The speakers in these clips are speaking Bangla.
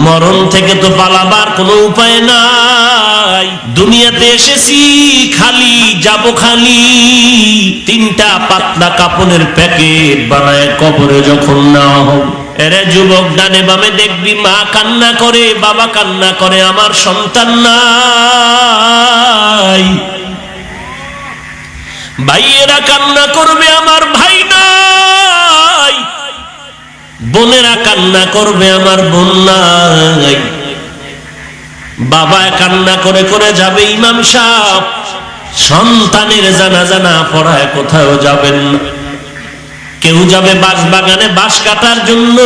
মরণ থেকে তো পালাবার কোনো উপায় নাই। দুনিয়াতে এসেছি খালি, যাব খালি। তিনটা পাতলা কাপড়ের প্যাকেট বানায় কবরে যখন নেওয়া হবে, এরে যুবক ডানে বামে দেখবি মা কান্না করে, বাবা কান্না করে, আমার সন্তান নাই। ভাইয়েরা কান্না করবে, আমার ভাই নাই। বোনেরা কান্না করবে, আমার বোন নাই। বাবা কান্না করে করে যাবে ইমাম সাহেব, সন্তানের জানাজা না পড়ায় কোথাও যাবেন না। কেউ যাবে বাঁশ বাগানে বাঁশ কাটার জন্য,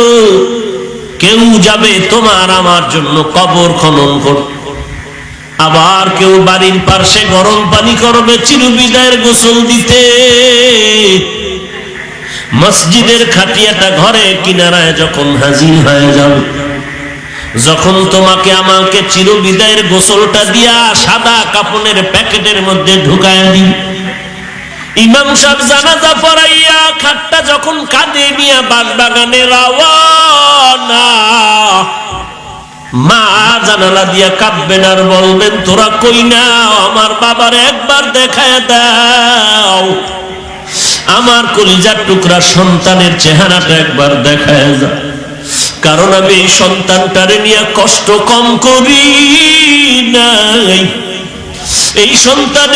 কেউ যাবে তোমার আমার জন্য কবর খনন করতে, আবার কেউ বাড়ির পাশে গরম পানি করবে চিরবিদায়ের গোসল দিতে। মসজিদের খাটিয়াটা ঘরে কিনারায় যখন হাজির হয়ে যাবে, যখন তোমাকে আমাকে চিরবিদায়ের গোসলটা দিয়া সাদা কাপড়ের প্যাকেটের মধ্যে ঢুকায় দিই, ইমাম সাহেব জানাজা পড়াইয়া খাটটা যখন কাঁধে নিয়ে বাঁশবাগানে রওয়ানা, মা জানালা দিয়া কাঁদবেন আর বলবেন, তোরা কই না, আমার বাবার একবার দেখায় দাও, আমার কলিজার টুকরা সন্তানের চেহারাটা একবার দেখায় দাও। কারণ আমি এই সন্তানটারে নিয়ে কষ্ট কম করি নাই। এই সন্তান